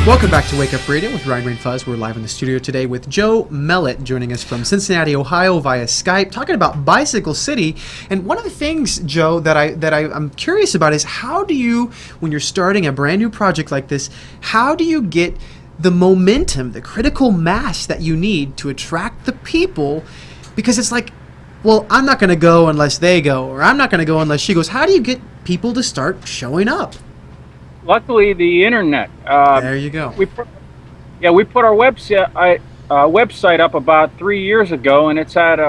Welcome back to Wake Up Radio with Ryan Rain Fuzz. We're live in the studio today with Joe Mellett joining us from Cincinnati, Ohio via Skype, talking about Bicycle City. And one of the things, Joe, that I'm curious about is how do you, when you're starting a brand new project like this, how do you get the momentum, the critical mass that you need to attract the people? Because it's like, well, I'm not going to go unless they go, or I'm not going to go unless she goes. How do you get people to start showing up? Luckily, the internet. There you go. We put our website up about 3 years ago, and it's had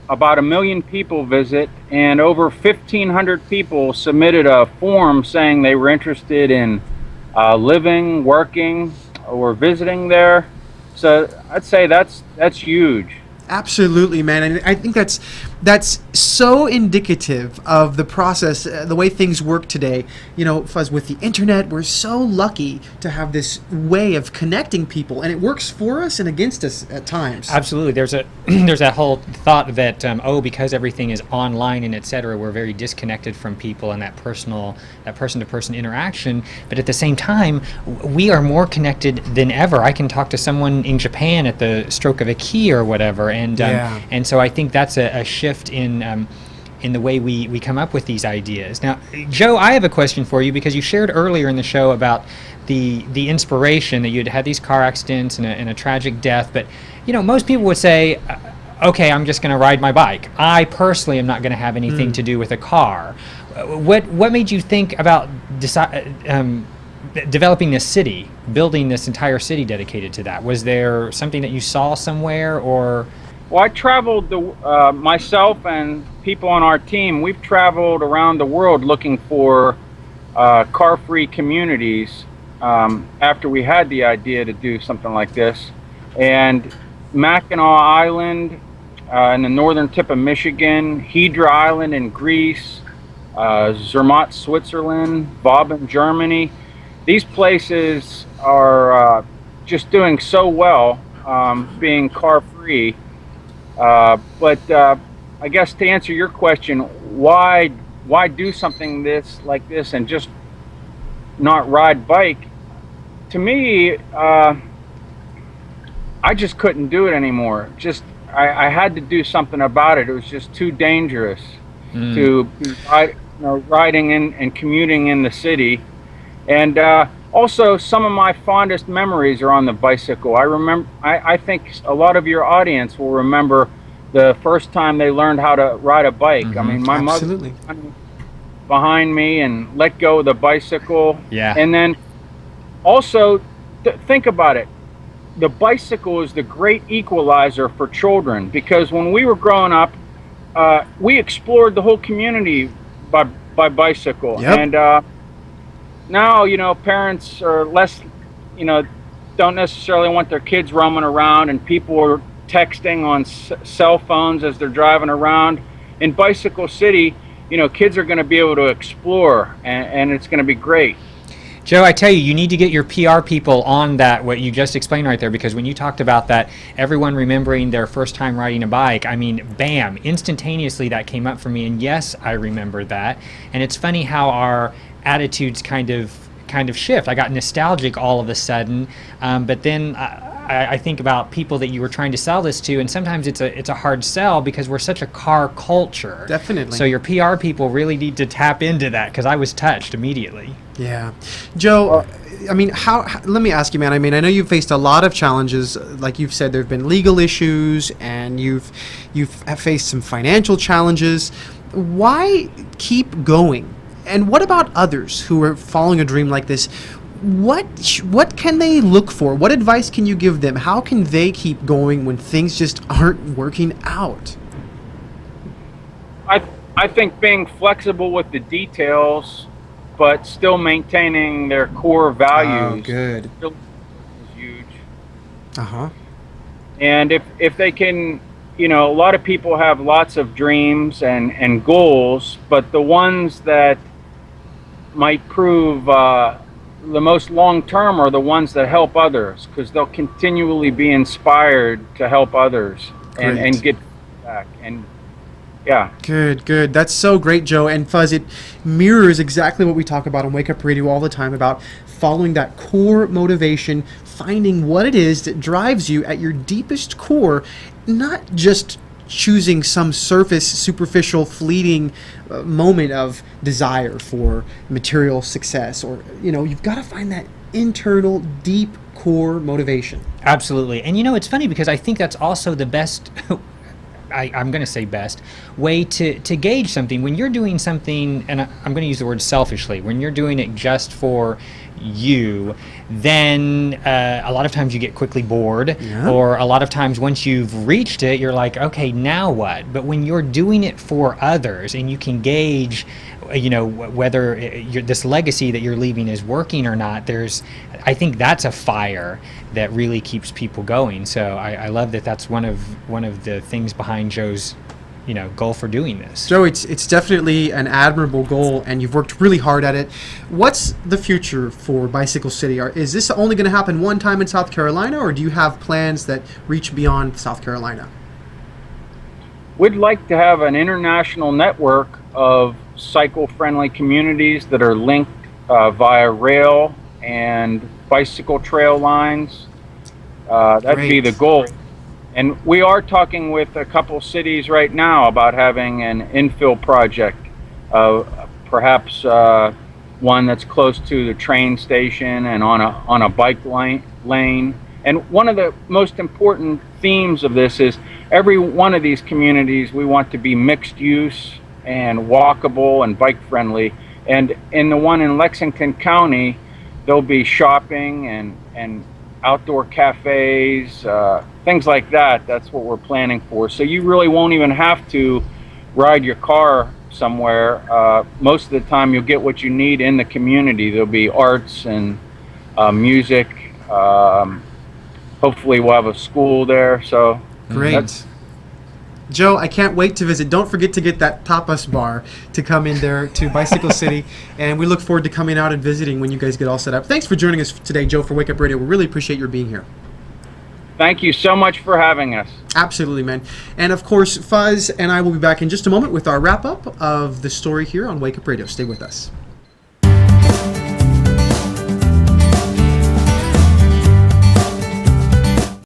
about 1 million people visit, and over 1,500 people submitted a form saying they were interested in living, working, or visiting there. So I'd say that's huge. Absolutely, man. And I think that's so indicative of the process, the way things work today. You know, Fuzz, with the internet, we're so lucky to have this way of connecting people, and it works for us and against us at times. Absolutely. There's that whole thought that because everything is online and et cetera, we're very disconnected from people and that person-to-person interaction. But at the same time, we are more connected than ever. I can talk to someone in Japan at the stroke of a key or whatever, and so I think that's a shift in the way we come up with these ideas. Now, Joe, I have a question for you, because you shared earlier in the show about the inspiration that you'd had these car accidents and a tragic death. But most people would say, okay, I'm just going to ride my bike. I personally am not going to have anything to do with a car. What made you think about developing this city, building this entire city dedicated to that? Was there something that you saw somewhere, or? Well, I traveled, myself and people on our team, we've traveled around the world looking for car-free communities after we had the idea to do something like this. And Mackinac Island in the northern tip of Michigan, Hydra Island in Greece, Zermatt, Switzerland, Boben, Germany. These places are just doing so well being car-free. But I guess to answer your question, why do something like this and just not ride bike? To me, I just couldn't do it anymore. I had to do something about it. It was just too dangerous to be riding in and commuting in the city. And also, some of my fondest memories are on the bicycle. I think a lot of your audience will remember the first time they learned how to ride a bike. I mean, my mother behind me and let go of the bicycle. Yeah. And then also, think about it. The bicycle is the great equalizer for children, because when we were growing up, we explored the whole community by bicycle. Yep. And now, parents are less, don't necessarily want their kids roaming around, and people are texting on cell phones as they're driving around. In Bicycle City, kids are going to be able to explore, and it's going to be great. Joe, I tell you, you need to get your PR people on that, what you just explained right there, because when you talked about that, everyone remembering their first time riding a bike, I mean, bam, instantaneously that came up for me, and yes, I remember that. And it's funny how our attitudes kind of shift. I got nostalgic all of a sudden, but then I think about people that you were trying to sell this to, and sometimes it's a hard sell because we're such a car culture. Definitely. So your PR people really need to tap into that, because I was touched immediately. Yeah. Joe, I mean, let me ask you, man, I mean, I know you've faced a lot of challenges. Like you've said, there have been legal issues, and you've faced some financial challenges. Why keep going? And what about others who are following a dream like this? What can they look for? What advice can you give them? How can they keep going when things just aren't working out? I think being flexible with the details, but still maintaining their core values. Oh, good. Is huge. Uh-huh. And if they can, a lot of people have lots of dreams and goals, but the ones that might prove the most long-term are the ones that help others, because they'll continually be inspired to help others and get back. And Yeah. Good, good. That's so great, Joe. And Fuzz, it mirrors exactly what we talk about on Wake Up Radio all the time about following that core motivation, finding what it is that drives you at your deepest core, not just choosing some surface, superficial, fleeting moment of desire for material success. Or, you've got to find that internal, deep core motivation. Absolutely. And it's funny because I think that's also the best I'm going to say best way to gauge something. When you're doing something, and I'm going to use the word selfishly, when you're doing it just for you, then a lot of times you get quickly bored, or a lot of times once you've reached it, you're like, okay, now what? But when you're doing it for others and you can gauge whether this legacy that you're leaving is working or not, I think that's a fire that really keeps people going. So I love that that's one of the things behind Joe's goal for doing this. Joe, it's definitely an admirable goal, and you've worked really hard at it. What's the future for Bicycle City? Is this only going to happen one time in South Carolina, or do you have plans that reach beyond South Carolina? We'd like to have an international network of cycle-friendly communities that are linked via rail and bicycle trail lines. That'd be the goal. And we are talking with a couple cities right now about having an infill project, perhaps one that's close to the train station and on a bike lane. And one of the most important themes of this is every one of these communities we want to be mixed use and walkable and bike friendly. And in the one in Lexington County, there'll be shopping and outdoor cafes, things like that. That's what we're planning for. So you really won't even have to ride your car somewhere. Most of the time you'll get what you need in the community. There'll be arts and music. Hopefully we'll have a school there. So great. Joe, I can't wait to visit. Don't forget to get that tapas bar to come in there to Bicycle City, and we look forward to coming out and visiting when you guys get all set up. Thanks for joining us today, Joe, for Wake Up Radio. We really appreciate your being here. Thank you so much for having us. Absolutely, man. And of course, Fuzz and I will be back in just a moment with our wrap-up of the story here on Wake Up Radio. Stay with us.